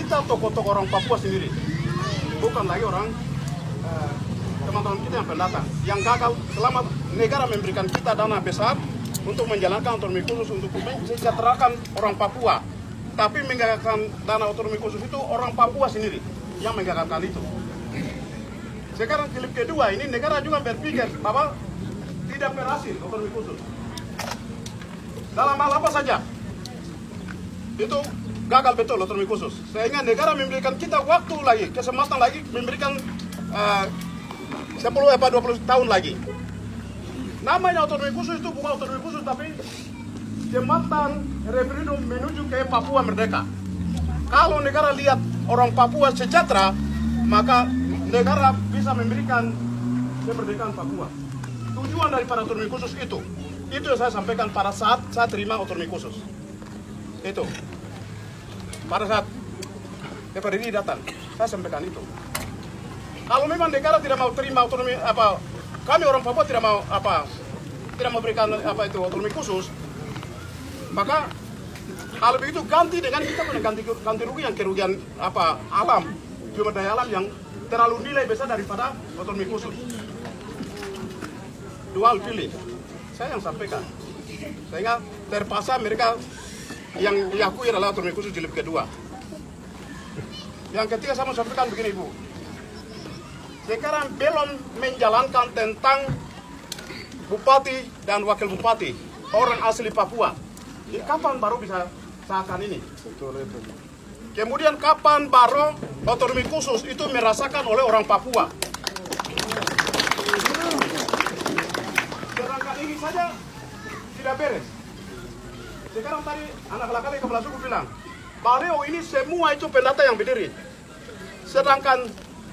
kita tokoh-tokoh orang Papua sendiri, bukan lagi orang teman-teman kita yang pendatang, yang gagal selama negara memberikan kita dana besar untuk menjalankan otonomi khusus untuk mensejahterakan orang Papua. Tapi menggagalkan dana otonomi khusus itu orang Papua sendiri yang menggagalkan itu. Sekarang klip kedua ini negara juga berpikir bahwa tidak berhasil otonomi khusus. Dalam hal apa saja itu gagal betul otonomi khusus. Sehingga negara memberikan kita waktu lagi, kesempatan lagi, memberikan 10-20 tahun lagi. Namanya otonomi khusus itu bukan otonomi khusus, tapi jembatan referendum menuju ke Papua merdeka. Kalau negara lihat orang Papua sejahtera, maka negara bisa memberikan kemerdekaan Papua. Tujuan daripada otonomi khusus itu yang saya sampaikan pada saat saya terima otonomi khusus. Itu pada saat DPRD datang, saya sampaikan itu. Kalau memang negara tidak mau terima otonomi kami orang Papua tidak mau berikan otonomi khusus, maka kalau begitu ganti dengan kita ganti rugi yang kerugian alam, sumber daya alam yang terlalu nilai besar daripada otonomi khusus. Dual pilih, saya yang sampaikan. Sehingga terpaksa mereka yang diakui adalah otonomi khusus jilid kedua. Yang ketiga saya mau sampaikan begini Ibu. Sekarang belum menjalankan tentang bupati dan wakil bupati orang asli Papua. Kapan baru bisa sahkan ini? Kemudian kapan baru otonomi khusus itu merasakan oleh orang Papua? Sedangkan ini saja tidak beres. Sekarang tadi anak belakang kepala suku bilang, Baleo ini semua itu pendatang yang berdiri. Sedangkan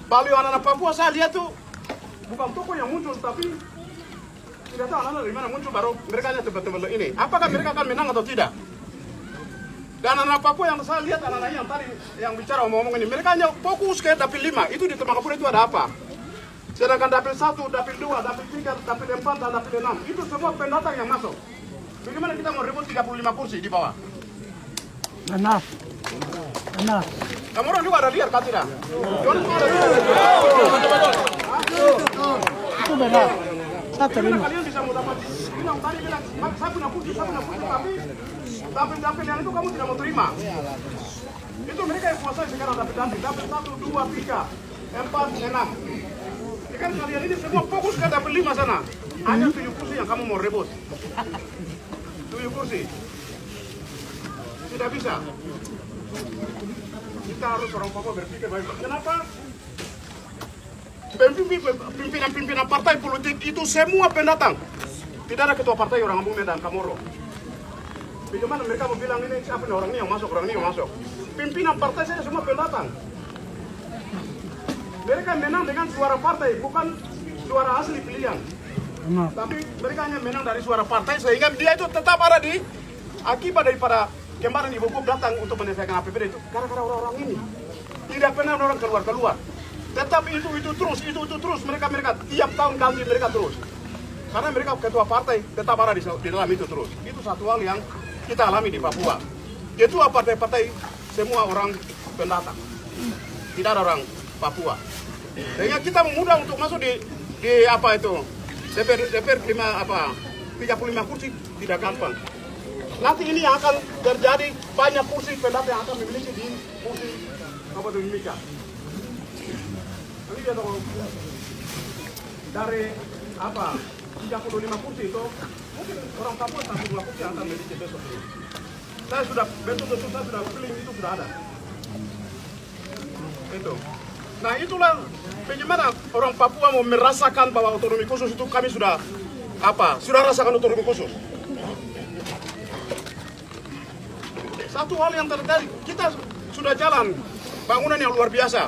Baleo anak-anak Papua saya lihat tuh bukan tokoh yang muncul, tapi tidak tahu anak-anak dari mana muncul baru mereka hanya tebel-tebel ini. Apakah mereka akan menang atau tidak? Dan anak-anak Papua yang saya lihat anak-anak yang tadi yang bicara omong-omong ini, mereka hanya fokus ke dapil 5. Itu di Tembagapura itu ada apa? Sedangkan dapil 1, dapil 2, dapil 3, dapil 4, dan dapil 6 itu semua pendatang yang masuk. Bagaimana kita mau rebut 35 kursi di bawah? Benar. Kamu orang juga ada lihat kan tidak? Itu benar. Saya terima. Kalian bisa mau dapat bilang tadi bilang saya punya kursi, tapi dapil yang itu kamu tidak mau terima. Itu mereka yang kuasai sekarang dapil 1, 2, 3, 4, 6. Kan kalian ini semua fokus ke dapil 5 sana. Hanya 7 kursi yang kamu mau rebut. 7 kursi. Tidak bisa. Kita harus orang Papua berpikir baik. Kenapa? Pimpinan partai politik itu semua pendatang. Tidak ada ketua partai orang Ambung dan Kamoro. Bagaimana mereka mau bilang ini siapa nih orang ini yang masuk, orang ini yang masuk. Pimpinan partai saya semua pendatang. Mereka menang dengan suara partai, bukan suara asli pilihan. Tapi mereka hanya menang dari suara partai, sehingga dia itu tetap ada di akibat daripada kemarin Ibu Gub datang untuk menyelesaikan APBD itu. Karena orang-orang ini tidak pernah orang keluar. Tetap itu terus mereka tiap tahun ganti mereka terus. Karena mereka ketua partai tetap ada di dalam itu terus. Itu satu hal yang kita alami di Papua. Ketua partai-partai semua orang pendatang. Tidak ada orang Papua. Sehingga kita mudah untuk masuk di apa itu DPR 35 kursi tidak gampang. Nanti ini yang akan terjadi banyak kursi pendatang yang akan memiliki di kursi Kabupaten Mimika. Nanti dia tahu dari 35 kursi itu mungkin orang Papua 1-2 kursi yang akan memiliki besok ini. Saya sudah betul-betul saya sudah pilih itu sudah ada. Itu. Nah itulah bagaimana orang Papua mau merasakan bahwa otonomi khusus itu kami sudah rasakan otonomi khusus. Satu hal yang terjadi, kita sudah jalan bangunan yang luar biasa,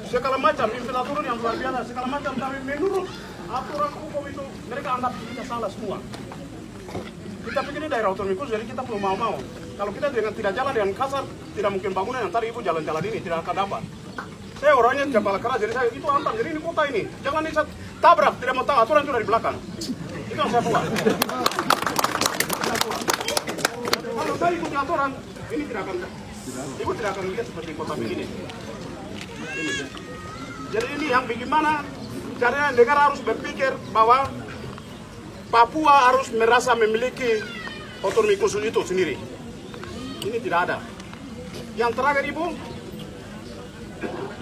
segala macam infrastruktur yang luar biasa, segala macam, tapi menurut aturan hukum itu mereka anggap kita salah semua. Kita pikir ini daerah otonomi khusus, jadi kita belum mau. Kalau kita tidak jalan dengan kasar, tidak mungkin bangunan yang tadi Ibu jalan-jalan ini tidak akan dapat. Saya orangnya kepala keras, jadi saya itu antam, jadi ini kota ini. Jangan bisa tabrak, tidak mau tahu, aturan itu dari belakang. Itu yang saya buat. Kalau saya ikuti aturan, ini tidak akan Ibu tidak akan lihat seperti kota begini. Ini. Jadi ini yang bagaimana caranya negara harus berpikir bahwa Papua harus merasa memiliki otonomi khusus itu sendiri. Ini tidak ada. Yang terakhir Ibu,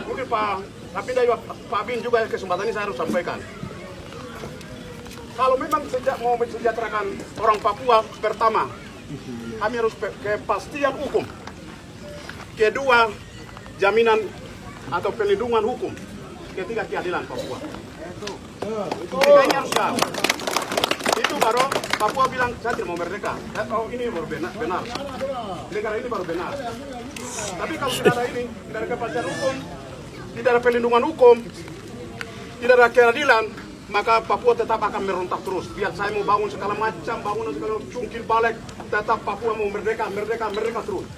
mungkin Pak Bin juga kesempatan ini saya harus sampaikan. Kalau memang mau mensejahterakan orang Papua, pertama, kami harus kepastian hukum. Kedua, jaminan atau perlindungan hukum. Ketiga, keadilan Papua. Tiga ini harus tahu. Itu baru Papua bilang, saya tidak mau merdeka. Oh, ini baru benar. Negara ini baru benar. Tapi kalau tidak ada ini, tidak ada kepastian hukum, tidak ada perlindungan hukum, tidak ada keadilan, maka Papua tetap akan merontak terus. Biar saya mau bangun segala macam, bangunan segala cungkil balik, tetap Papua mau merdeka terus.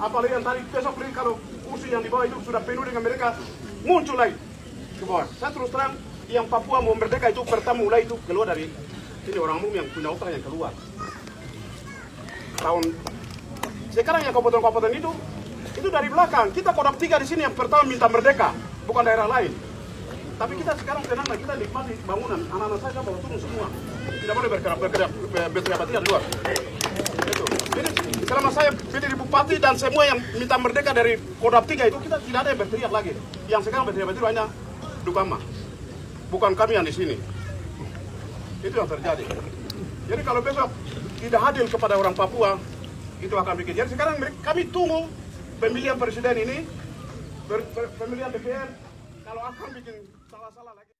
Apalagi yang tadi besok kalau kursi yang di bawah itu sudah penuh dengan mereka, muncul lagi ke bawah. Saya terus terang, yang Papua mau merdeka itu pertama mulai itu keluar dari ini orang umum yang punya utang yang keluar. Sekarang yang kabupaten-kabupaten itu dari belakang. Kita Kodam 3 di sini yang pertama minta merdeka, bukan daerah lain. Tapi kita sekarang tenang, kita nikmati bangunan. Anak-anak saya bawa turun semua. Tidak boleh berkerabat di luar. Itu. Jadi selama saya jadi bupati dan semua yang minta merdeka dari Kodam 3 itu, kita tidak ada yang berteriak lagi. Yang sekarang berteriak hanya Dukama. Bukan kami yang di sini. Itu yang terjadi. Jadi kalau besok tidak adil kepada orang Papua, itu akan bikin. Jadi sekarang kami tunggu pemilihan presiden ini, pemilihan DPR, kalau akan bikin salah-salah lagi.